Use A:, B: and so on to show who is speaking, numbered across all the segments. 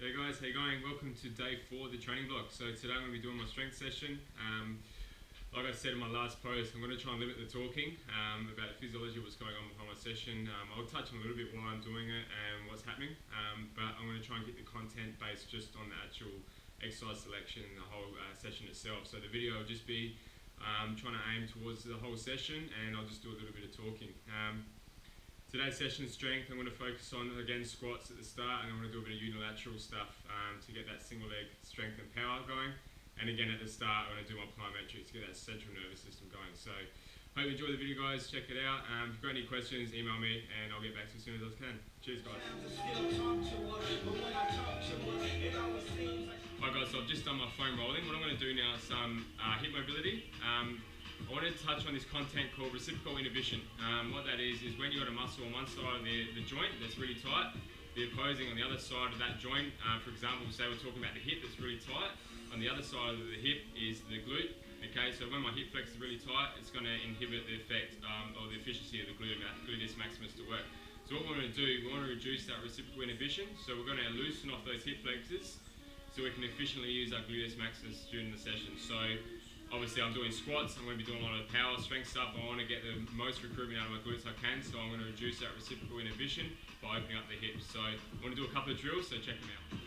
A: Hey guys, how you going? Welcome to day 4 of the training block. So today I'm going to be doing my strength session. Like I said in my last post, I'm going to try and limit the talking about physiology, what's going on behind my session. I'll touch on a little bit why I'm doing it and what's happening, but I'm going to try and get the content based just on the actual exercise selection and the whole session itself. So the video will just be trying to aim towards the whole session, and I'll just do a little bit of talking. Today's session is strength. I'm going to focus on, again, squats at the start, and I'm going to do a bit of unilateral stuff to get that single leg strength and power going. And again, at the start, I'm going to do my plyometrics to get that central nervous system going. So, hope you enjoy the video, guys. Check it out. If you've got any questions, email me, and I'll get back to you as soon as I can. Cheers, guys. Alright, guys, so I've just done my foam rolling. What I'm going to do now is some hip mobility. I wanted to touch on this content called reciprocal inhibition. What that is when you've got a muscle on one side of the joint that's really tight, the opposing on the other side of that joint, for example, say we're talking about the hip that's really tight, on the other side of the hip is the glute. Okay, so when my hip flex is really tight, it's going to inhibit the effect or the efficiency of the gluteus maximus to work. So what we want to do, we want to reduce that reciprocal inhibition, so we're going to loosen off those hip flexors so we can efficiently use our gluteus maximus during the session. So obviously I'm doing squats, I'm going to be doing a lot of power strength stuff. I want to get the most recruitment out of my glutes I can, so I'm going to reduce that reciprocal inhibition by opening up the hips. So I want to do a couple of drills, so check them out.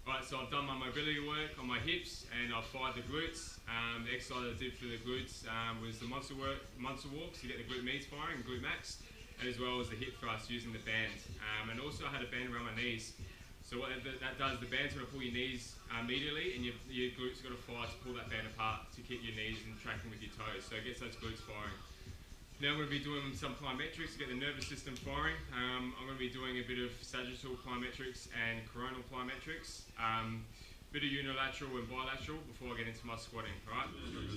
A: Right, so I've done my mobility work on my hips and I've fired the glutes. The exercise I did for the glutes was the monster walks to get the glute meats firing and glute max, and as well as the hip thrust using the band. And also I had a band around my knees. So what that does, the band's going to pull your knees immediately, and your glutes got to fire to pull that band apart to keep your knees and tracking with your toes. So it gets those glutes firing. Now I'm going to be doing some plyometrics to get the nervous system firing. I'm going to be doing a bit of sagittal plyometrics and coronal plyometrics. Bit of unilateral and bilateral before I get into my squatting, right?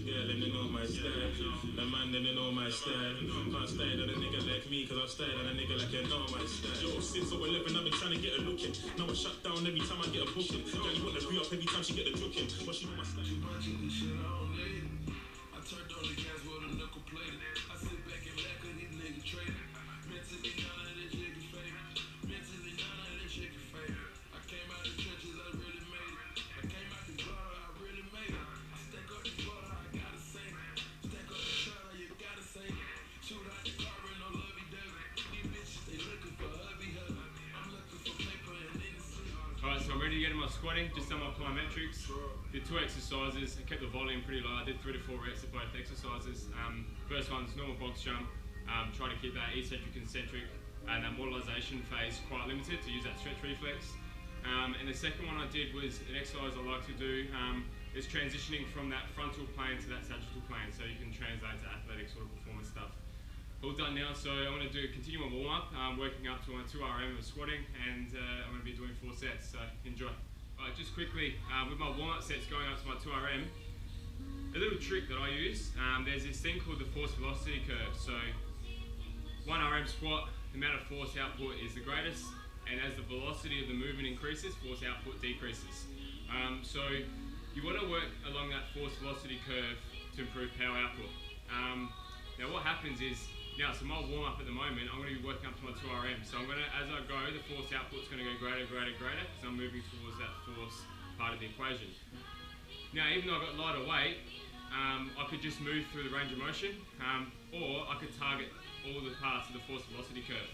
B: Yeah, let me know my style. The man, let me know my style. Can't style on a nigga like me, cause I've styled on a nigga like you know my style. Yo, since 11, I've been trying to get a looking. Now I shut down every time I get a booking. Girl, you want to re-up every time she get the drooking. But she know my style. I turned on the gas with a knuckle plate. I sit back and laugh cause these niggas trading. Mentally none of this shit is fake. Mentally none of this shit is fake. I came out of the trenches, I really made it. I came out the gutter, I really made it. I stack up the butter, I gotta say it. Stack up the shutter, you gotta say it. Shoot out the car and no lovey-dovey. These bitches, they looking for hubby-hubby. I'm looking for paper and innocent.
A: Alright, so I'm ready to get into my squatting, just done my plyometrics. Did 2 exercises, I kept the volume pretty low. I did 3 to 4 reps of both exercises. First one's normal box jump, try to keep that eccentric and centric and that mortalization phase quite limited to use that stretch reflex. And the second one I did was an exercise I like to do, is transitioning from that frontal plane to that sagittal plane, so you can translate to athletic sort of performance stuff. All done now, so I'm going to continue my warm-up, working up to my 2 RM of squatting, and I'm going to be doing 4 sets, so enjoy. Alright, just quickly, with my warm-up sets going up to my 2 RM, a little trick that I use, there's this thing called the force velocity curve. So 1 RM squat, the amount of force output is the greatest, and as the velocity of the movement increases, force output decreases. So you want to work along that force velocity curve to improve power output. Now what happens is, so my warm up at the moment, I'm going to be working up to my 2 RM. So I'm going to, as I go, the force output is going to go greater, because I'm moving towards that force part of the equation. Now, even though I've got lighter weight, I could just move through the range of motion, or I could target all the parts of the force velocity curve.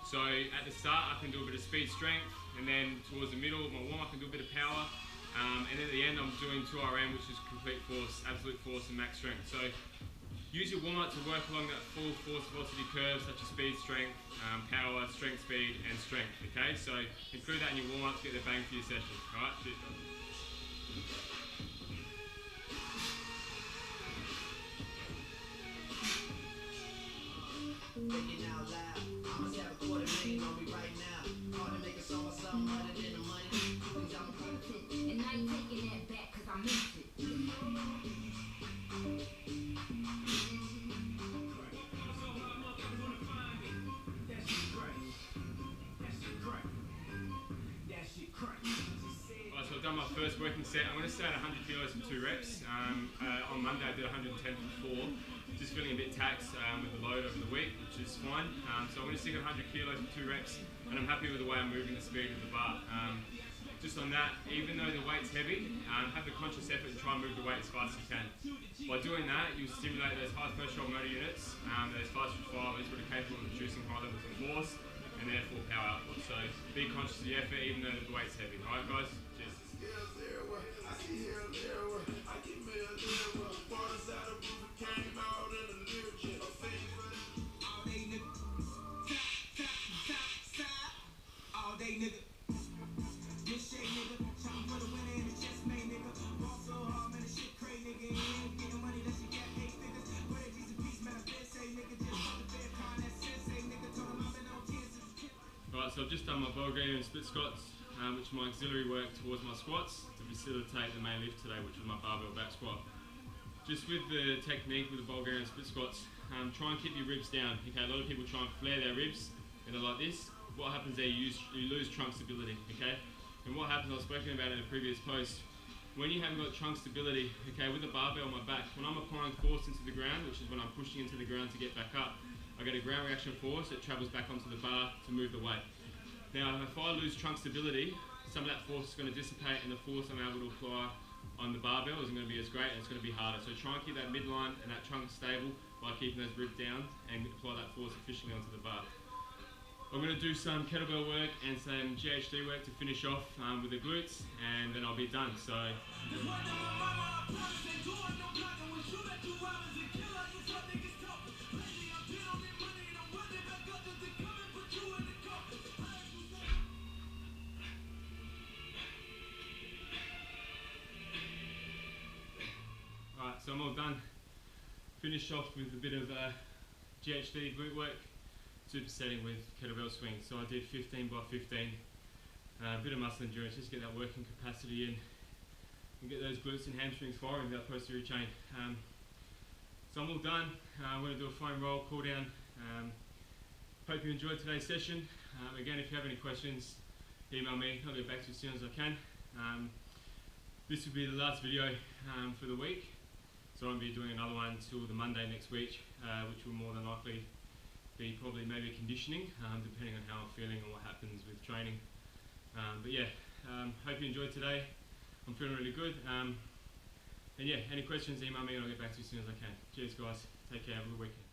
A: So at the start, I can do a bit of speed strength, and then towards the middle of my warm up, I can do a bit of power, and then at the end, I'm doing 2 RM, which is complete force, absolute force, and max strength. So use your warm-up to work along that full force velocity curve, such as speed, strength, power, strength, speed, and strength. Okay, so include that in your warm-up to get the bang for your session. All right, cheers.
C: Thinking out loud, I must have $250,000 on me right now. Hard to make a song or something other than the money.
A: I've done my first working set. I'm going to stay at 100 kilos for 2 reps. On Monday I did 110 for 4. Just feeling a bit taxed with the load over the week, which is fine. So I'm going to stick at 100 kilos for 2 reps, and I'm happy with the way I'm moving the speed of the bar. Just on that, even though the weight's heavy, have the conscious effort to try and move the weight as fast as you can. By doing that, you'll stimulate those high threshold motor units, those fast twitch fibers that are capable of producing high levels of force and therefore power output. So be conscious of the effort even though the weight's heavy. Alright guys? Cheers. Alright, so I've just done my Bulgarian split squats, which is my auxiliary work towards my squats to facilitate the main lift today, which is my barbell back squat. Just with the technique with the Bulgarian split squats, try and keep your ribs down. Okay, a lot of people try and flare their ribs and they're like this. What happens there, you lose trunk stability, okay? And what happens, I've spoken about in a previous post, when you haven't got trunk stability, okay, with the barbell on my back, when I'm applying force into the ground, which is when I'm pushing into the ground to get back up, I get a ground reaction force that travels back onto the bar to move the weight. Now, if I lose trunk stability, some of that force is going to dissipate and the force I'm able to apply on the barbell isn't going to be as great and it's going to be harder. So try and keep that midline and that trunk stable by keeping those ribs down and apply that force efficiently onto the bar. I'm going to do some kettlebell work and some GHD work to finish off with the glutes, and then I'll be done. So. Alright, so I'm all done. Finished off with a bit of GHD glute work, supersetting with kettlebell swings. So I did 15 by 15, a bit of muscle endurance, just get that working capacity in and get those glutes and hamstrings firing with that posterior chain. So I'm all done. I'm going to do a foam roll, cool down. Hope you enjoyed today's session. Again, if you have any questions, email me. I'll get back to you as soon as I can. This will be the last video for the week. So I'll be doing another one until the Monday next week, which will more than likely be probably maybe conditioning, depending on how I'm feeling and what happens with training. But yeah, hope you enjoyed today. I'm feeling really good. And yeah, any questions, email me and I'll get back to you as soon as I can. Cheers guys, take care, have a good weekend.